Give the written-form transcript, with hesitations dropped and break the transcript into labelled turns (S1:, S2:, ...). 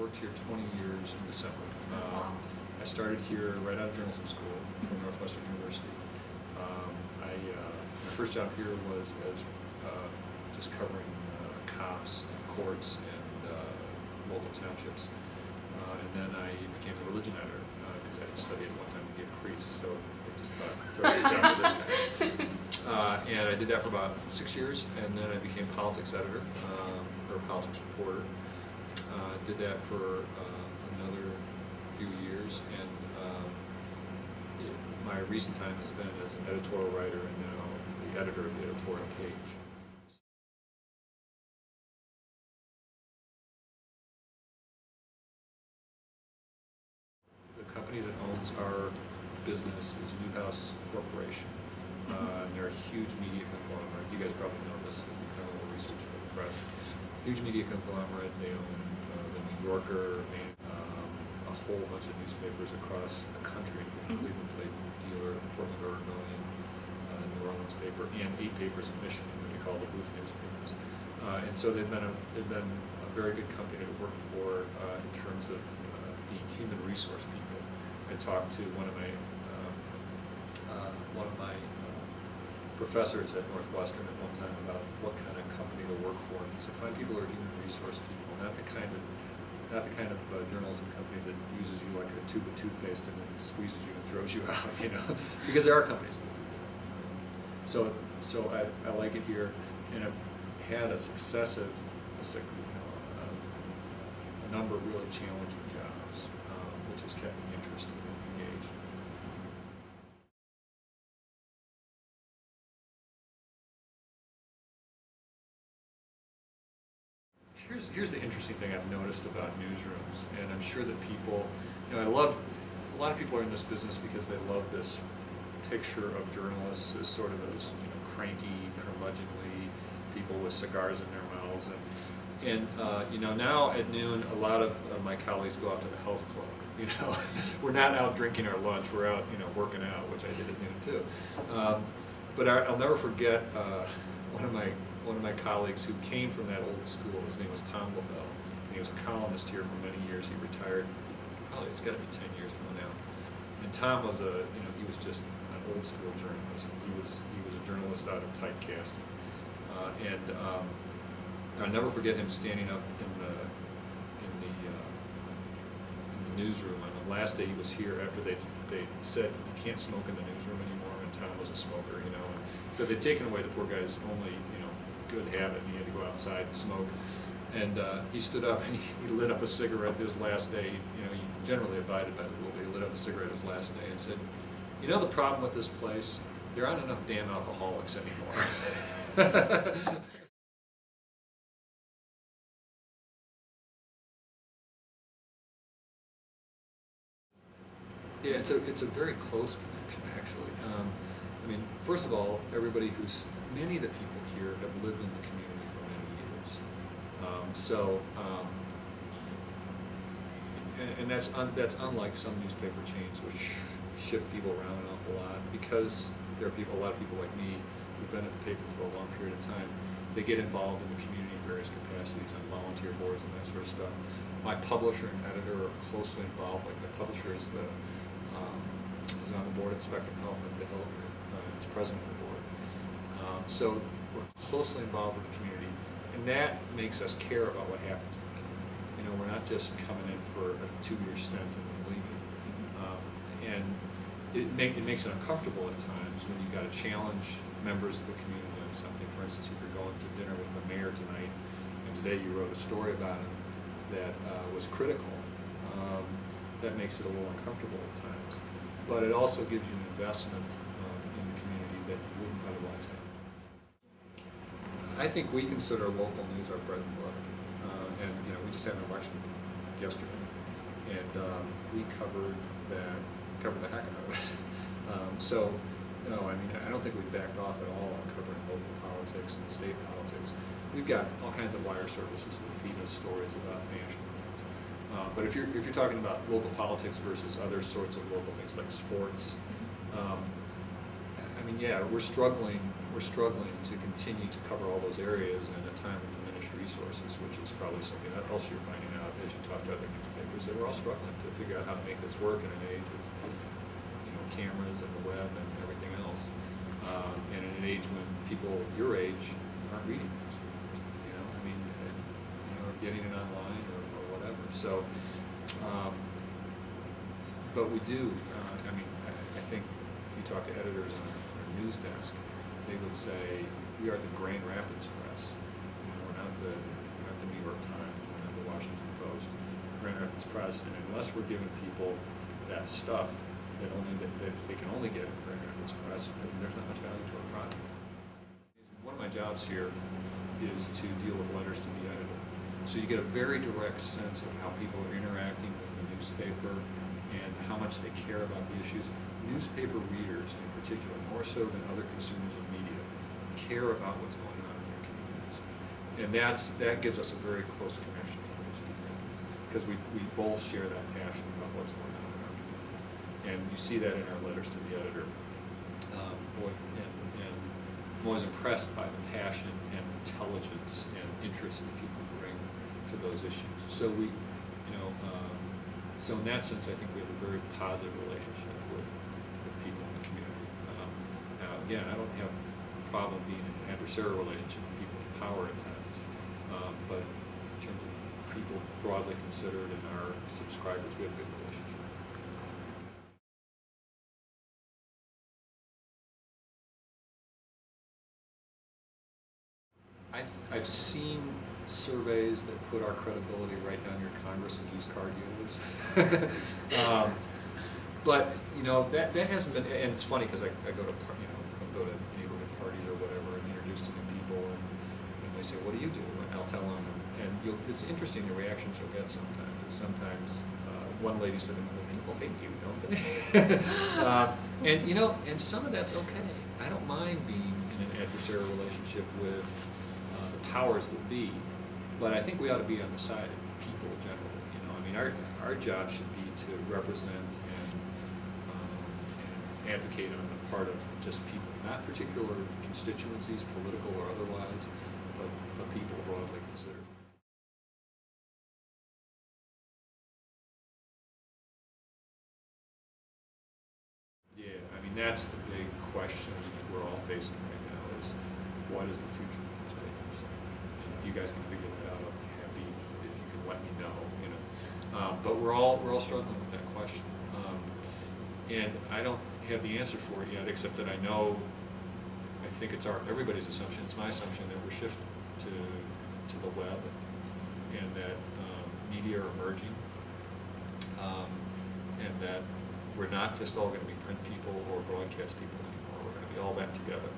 S1: worked here 20 years in December. I started here right out of journalism school from Northwestern University. My first job here was as just covering cops and courts and local townships. And then I became a religion editor because I had studied at one time to be a priest, so I just thought, throw this job to this guy. And I did that for about 6 years, and then I became politics editor, or politics reporter. Did that for another few years, and my recent time has been as an editorial writer and now the editor of the editorial page. The company that owns our business is Newhouse Corporation. They're a huge media conglomerate. You guys probably know this if you've done a little research in the press. Huge media conglomerate. They own the New Yorker and a whole bunch of newspapers across the country, Cleveland Plain-Dealer, Portland Oregonian, New Orleans paper, and 8 papers in Michigan that we call the Booth newspapers. And so they've been a very good company to work for in terms of being human resource people. I talked to one of my professors at Northwestern at one time about what kind of company to work for, and he said, find people who are human resource people, not the kind of journalism company that uses you like a tube of toothpaste and then squeezes you and throws you out, you know, because there are companies that do that. So I like it here, and I've had a number of really challenging jobs, which has kept me interested and engaged. Here's the interesting thing I've noticed about newsrooms, and I'm sure that people, you know, a lot of people are in this business because they love this picture of journalists as sort of those, you know, cranky, curmudgeonly people with cigars in their mouths, and you know, now at noon, a lot of my colleagues go out to the health club. You know, we're not out drinking our lunch; we're out, you know, working out, which I did at noon too. But I'll never forget one of my colleagues who came from that old school. His name was Tom LaBelle. And he was a columnist here for many years. He retired, probably it's got to be 10 years ago now. And Tom was he was just an old school journalist. He was a journalist out of typecasting. I'll never forget him standing up in the newsroom on the last day he was here after they said you can't smoke in the newsroom anymore, and Tom was a smoker, you know. And so they'd taken away the poor guy's only, you know, good habit, and he had to go outside and smoke. And he stood up and he lit up a cigarette his last day. You know, he generally abided by the rule, but he lit up a cigarette his last day and said, you know the problem with this place? There aren't enough damn alcoholics anymore. Yeah, it's a very close connection, actually. I mean, first of all, many of the people here have lived in the community for many years. And that's unlike some newspaper chains which shift people around an awful lot, because there are a lot of people like me who've been at the paper for a long period of time. They get involved in the community in various capacities on volunteer boards and that sort of stuff. My publisher and editor are closely involved. Like my publisher is on the board at Spectrum Health in the Hill here. He's president of the board. So we're closely involved with the community, and that makes us care about what happens in the community. You know, we're not just coming in for a 2-year stint and then leaving. And it makes it uncomfortable at times when you've got to challenge members of the community on something. For instance, if you're going to dinner with the mayor tonight, and today you wrote a story about him that was critical, that makes it a little uncomfortable at times. But it also gives you an investment in the community that you wouldn't otherwise have. I think we consider local news our bread and butter. And you know, we just had an election yesterday, and we covered the heck out of it. So, no, I mean, I don't think we backed off at all on covering local politics and state politics. We've got all kinds of wire services that feed us stories about national things. But if you're talking about local politics versus other sorts of local things like sports, I mean, yeah, we're struggling we're struggling to continue to cover all those areas in a time of diminished resources, which is probably something else you're finding out as you talk to other newspapers, that we're all struggling to figure out how to make this work in an age of cameras and the web and everything else, and in an age when people your age aren't reading newspapers, I mean, or getting it online or whatever. So, but we do. I mean, I think if you talk to editors on our news desk, they would say we are the Grand Rapids press. We're not the New York Times, we're not the Washington Post. Grand Rapids Press, and unless we're giving people that stuff that they can only get in Grand Rapids Press, there's not much value to our product. One of my jobs here is to deal with letters to the editor. So you get a very direct sense of how people are interacting with the newspaper and how much they care about the issues. Newspaper readers, in particular, more so than other consumers of media, care about what's going on in their communities. And that gives us a very close connection to those people, because we both share that passion about what's going on in our community. And you see that in our letters to the editor. And I'm always impressed by the passion and intelligence and interest that people bring to those issues. So so in that sense, I think we have a very positive relationship with people in the community. Now, again, I don't have a problem being in an adversarial relationship with people in power at times, but in terms of people broadly considered and our subscribers, we have a good relationship. I've seen surveys that put our credibility right down your Congress and used car dealers. But that hasn't been. And it's funny because I go to neighborhood parties or whatever and introduce to new people, and they say, "What do you do?" And I'll tell them, and it's interesting the reactions you'll get sometimes. And sometimes one lady said to me, "Well, people hate you, don't they?" And some of that's okay. I don't mind being in an adversarial relationship with the powers that be, but I think we ought to be on the side of people generally. I mean, our job should be to represent and advocate on the part of just people, not particular constituencies, political or otherwise, but people broadly considered. Yeah, I mean, that's the big question that we're all facing right now is, what is the future of newspapers? And if you guys can figure that out, I'll be happy if you can let me know, But we're all struggling with that question. And I don't have the answer for it yet, except that I think it's everybody's assumption, it's my assumption that we're shifting to the web, and that media are emerging, and that we're not just all going to be print people or broadcast people anymore. We're going to be all that together.